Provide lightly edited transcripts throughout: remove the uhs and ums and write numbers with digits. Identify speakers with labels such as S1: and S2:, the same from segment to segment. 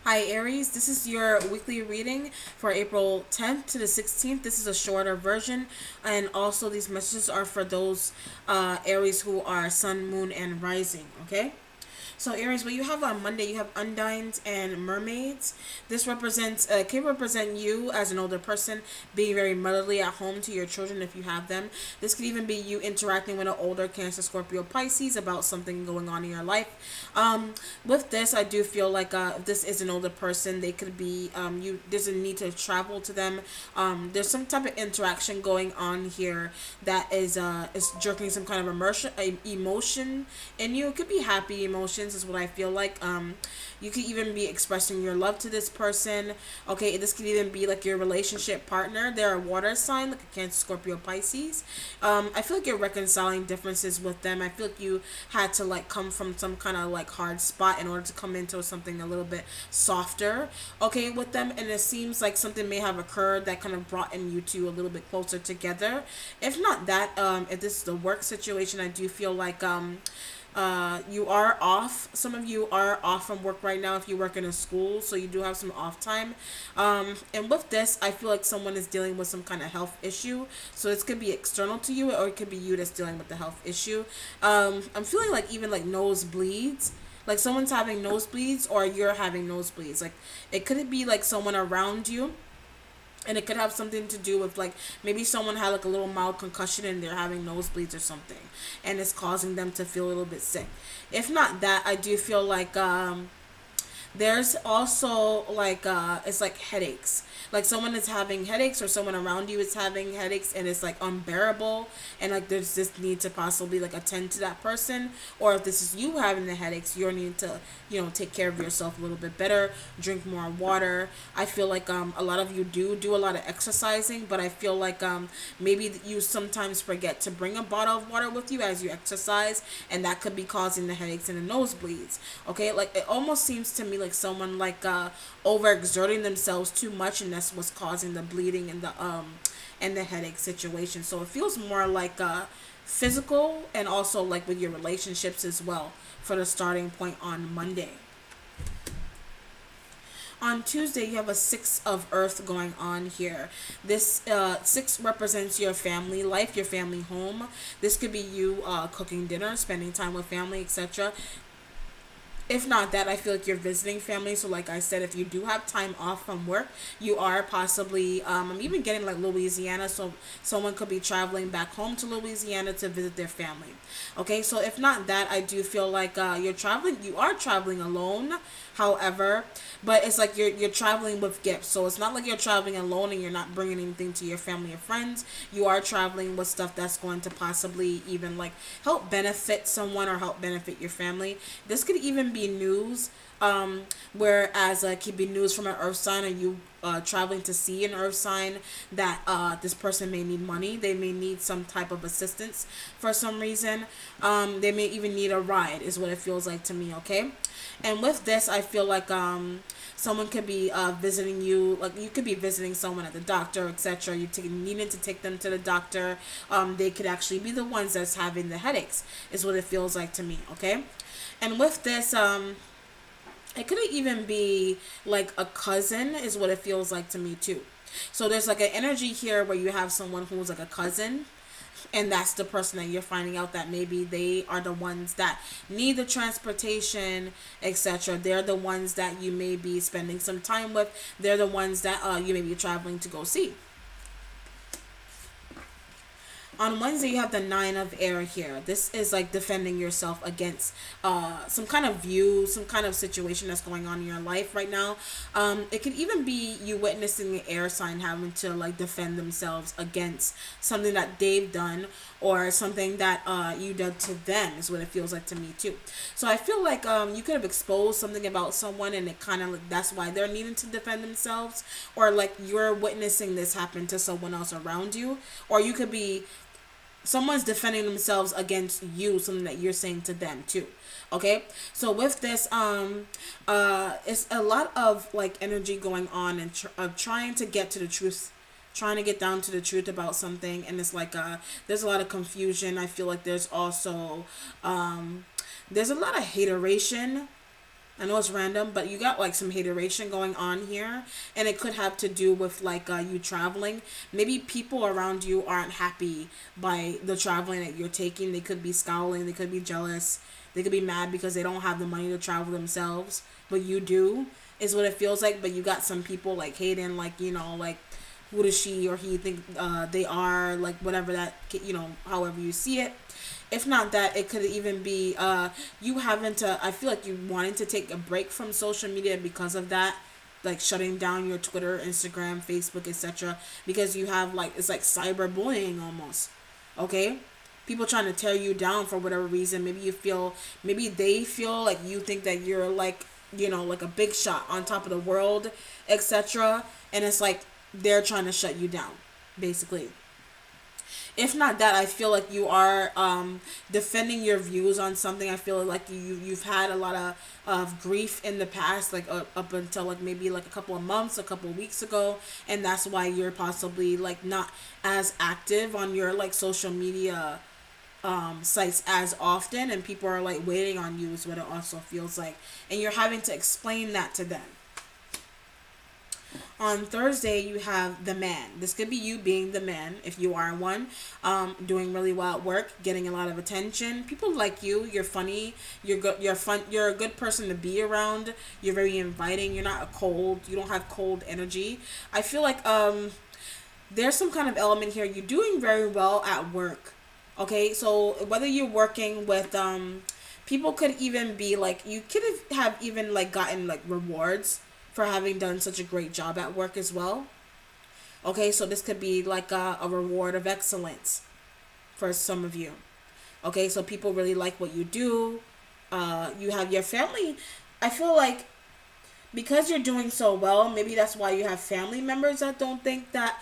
S1: Hi Aries, this is your weekly reading for April 10th to the 16th. This is a shorter version, and also these messages are for those Aries who are Sun, Moon, and Rising, okay? So Aries, what you have on Monday, you have undines and mermaids. This represents can represent you as an older person being very motherly at home to your children if you have them. This could even be you interacting with an older Cancer, Scorpio, Pisces about something going on in your life. With this, I do feel like if this is an older person, they could be you. There's a need to travel to them. There's some type of interaction going on here that is jerking some kind of emotion in you. It could be happy emotions, is what I feel like. You could even be expressing your love to this person. Okay, this could even be like your relationship partner. They're a water sign, like a Cancer, Scorpio, Pisces. I feel like you're reconciling differences with them. I feel like you had to like come from some kind of like hard spot in order to come into something a little bit softer, okay, with them. And it seems like something may have occurred that kind of brought in you two a little bit closer together. If not that, if this is the work situation, I do feel like you are off. Some of you are off from work right now if you work in a school, so you do have some off time. And with this, I feel like someone is dealing with some kind of health issue. So this could be external to you, or it could be you that's dealing with the health issue. I'm feeling like even like nosebleeds. Like someone's having nosebleeds, or you're having nosebleeds. Like it could be like someone around you, and it could have something to do with like maybe someone had like a little mild concussion and they're having nosebleeds or something, and it's causing them to feel a little bit sick. If not that, I do feel like there's also like it's like headaches, like someone is having headaches or someone around you is having headaches, and it's like unbearable, and like there's this need to possibly like attend to that person. Or if this is you having the headaches, you're needing to, you know, take care of yourself a little bit better, drink more water. I feel like a lot of you do a lot of exercising, but I feel like maybe you sometimes forget to bring a bottle of water with you as you exercise, and that could be causing the headaches and the nosebleeds. Okay, like it almost seems to me like someone like overexerting themselves too much, and that's what's causing the bleeding and the headache situation. So it feels more like physical, and also like with your relationships as well, for the starting point on Monday. On Tuesday, you have a Six of Earth going on here. This six represents your family life, your family home. This could be you cooking dinner, spending time with family, etc. If not that, I feel like you're visiting family. So like I said, if you do have time off from work, you are possibly I'm even getting like Louisiana, so someone could be traveling back home to Louisiana to visit their family. Okay, so if not that, I do feel like you are traveling alone, however, but it's like you're traveling with gifts. So it's not like you're traveling alone and you're not bringing anything to your family or friends. You are traveling with stuff that's going to possibly even like help benefit someone or help benefit your family. This could even be news, whereas it could be news from an earth sign, or you traveling to see an earth sign that this person may need money. They may need some type of assistance for some reason. They may even need a ride, is what it feels like to me. Okay, and with this, I feel like someone could be visiting you. Like you could be visiting someone at the doctor, etc. You needing to take them to the doctor. They could actually be the ones that's having the headaches, is what it feels like to me. Okay, and with this, it could even be like a cousin, is what it feels like to me too. So there's like an energy here where you have someone who's like a cousin, and that's the person that you're finding out that maybe they are the ones that need the transportation, etc. They're the ones that you may be spending some time with. They're the ones that you may be traveling to go see. On Wednesday, you have the Nine of Air here. This is like defending yourself against some kind of view, some kind of situation that's going on in your life right now. It could even be you witnessing an air sign having to like defend themselves against something that they've done, or something that you did to them, is what it feels like to me too. So I feel like you could have exposed something about someone, and it kind of like that's why they're needing to defend themselves, or like you're witnessing this happen to someone else around you, or you could be someone's defending themselves against you, something that you're saying to them too. Okay, so with this it's a lot of like energy going on, and of trying to get to the truth, trying to get down to the truth about something. And it's like there's a lot of confusion. I feel like there's also there's a lot of hateration I know it's random, but you got like some hateration going on here, and it could have to do with like you traveling. Maybe people around you aren't happy by the traveling that you're taking. They could be scowling, they could be jealous, they could be mad because they don't have the money to travel themselves, but you do, is what it feels like. But you got some people like hating, like, you know, like, who does she or he think they are, like, whatever that, you know, however you see it. If not that, it could even be you having to, I feel like you wanting to take a break from social media because of that, like shutting down your Twitter, Instagram, Facebook, etc., because you have, like, it's like cyberbullying almost. Okay, people trying to tear you down for whatever reason. Maybe you feel, maybe they feel like you think that you're like, you know, like a big shot on top of the world, etc., and it's like they're trying to shut you down, basically. If not that, I feel like you are defending your views on something. I feel like you've had a lot of grief in the past, like up until like maybe like a couple of months, a couple of weeks ago, and that's why you're possibly like not as active on your like social media sites as often, and people are like waiting on you is what it also feels like, and you're having to explain that to them. On Thursday, you have the man. This could be you being the man if you are one, doing really well at work, getting a lot of attention. People like you. You're funny. You're good. You're fun. You're a good person to be around. You're very inviting. You're not a cold. You don't have cold energy. I feel like there's some kind of element here. You're doing very well at work. Okay, so whether you're working with people could even be like, you could have even like gotten like rewards for having done such a great job at work as well. Okay, so this could be like a reward of excellence for some of you. Okay, so people really like what you do. You have your family. I feel like because you're doing so well, maybe that's why you have family members that don't think that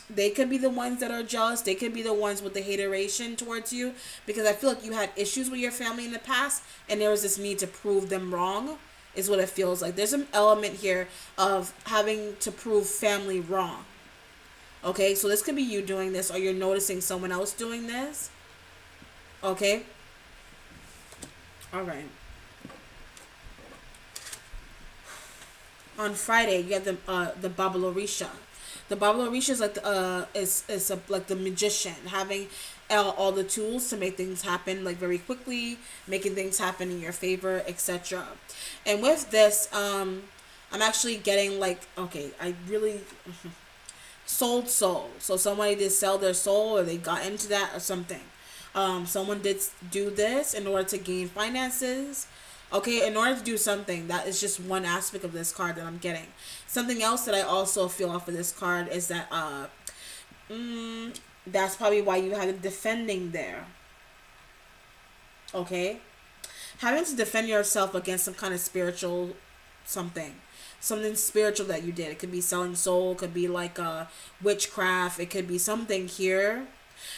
S1: they could be the ones that are jealous. They could be the ones with the hateration towards you, because I feel like you had issues with your family in the past and there was this need to prove them wrong, is what it feels like. There's an element here of having to prove family wrong. Okay, so this could be you doing this, or you're noticing someone else doing this. Okay. All right. On Friday, you have the Babalorisha. The Babalorisha is like like the magician, having all the tools to make things happen like very quickly, making things happen in your favor, etc. And with this, I'm actually getting like, okay, I really sold soul. So somebody did sell their soul, or they got into that or something. Someone did do this in order to gain finances. Okay, in order to do something, that is just one aspect of this card that I'm getting. Something else that I also feel off of this card is that that's probably why you have it defending there. Okay, having to defend yourself against some kind of spiritual something spiritual that you did. It could be selling soul, it could be like witchcraft, it could be something here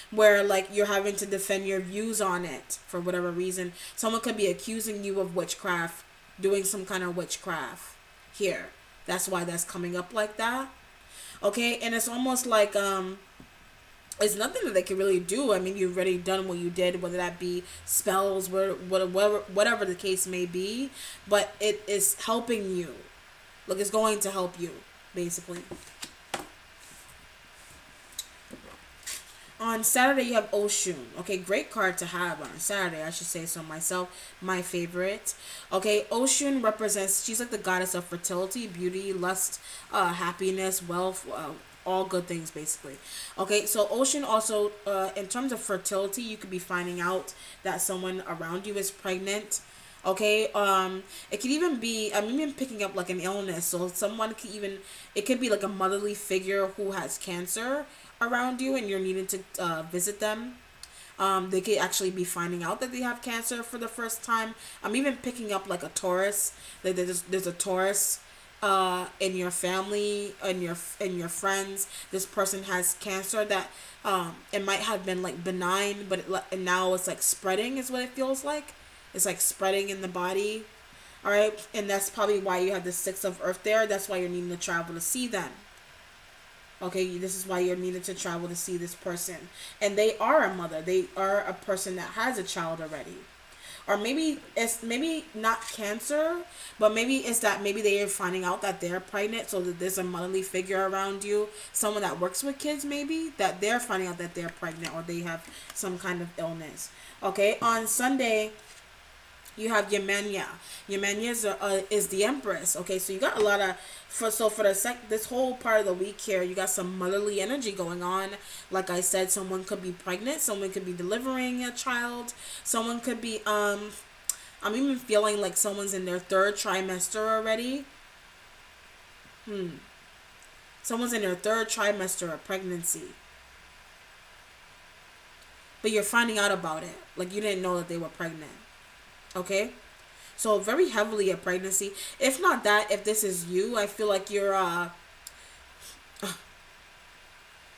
S1: where like you're having to defend your views on it for whatever reason. Someone could be accusing you of witchcraft, doing some kind of witchcraft here. That's why that's coming up like that. Okay, and it's almost like it's nothing that they can really do. I mean, you've already done what you did, whether that be spells, whatever the case may be, but it is helping you. Look, it's going to help you, basically. On Saturday, you have Oshun. Okay, great card to have on Saturday. I should say so myself. My favorite. Okay, Oshun represents, she's like the goddess of fertility, beauty, lust, happiness, wealth, all good things, basically. Okay, so Oshun also, in terms of fertility, you could be finding out that someone around you is pregnant. Okay, it could even be, I'm even picking up like an illness. So someone could even, it could be like a motherly figure who has cancer around you and you're needing to visit them. They could actually be finding out that they have cancer for the first time. I'm even picking up like a Taurus. Like there's a Taurus in your family, in your friends. This person has cancer that it might have been like benign, but and now it's like spreading is what it feels like. It's like spreading in the body. All right, and that's probably why you have the Six of Earth there. That's why you're needing to travel to see them. Okay, this is why you're needed to travel to see this person. And they are a mother. They are a person that has a child already. or maybe it's maybe not cancer, but maybe it's that maybe they are finding out that they're pregnant, so that there's a motherly figure around you, someone that works with kids, maybe that they're finding out that they're pregnant or they have some kind of illness. Okay, on Sunday you have Yemenia. Yemenia is the Empress. Okay, so you got a lot of for this whole part of the week here, you got some motherly energy going on. Like I said, someone could be pregnant, someone could be delivering a child, someone could be I'm even feeling like someone's in their third trimester already. Someone's in their third trimester of pregnancy, but you're finding out about it. Like you didn't know that they were pregnant. Okay, so very heavily a pregnancy. If not that, if this is you, I feel like you're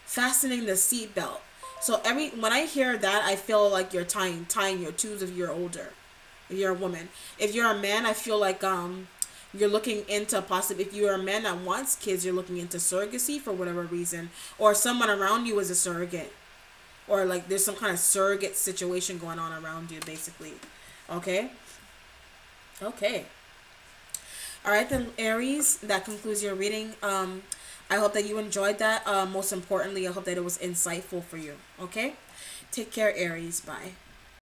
S1: fastening the seatbelt. So when I hear that, I feel like you're tying your twos if you're older, if you're a woman. If you're a man, I feel like you're looking into possibly, if you're a man that wants kids, you're looking into surrogacy for whatever reason, or someone around you is a surrogate, or like there's some kind of surrogate situation going on around you, basically. Okay. Okay. All right, then, Aries, that concludes your reading. I hope that you enjoyed that. Most importantly, I hope that it was insightful for you. Okay? Take care, Aries. Bye.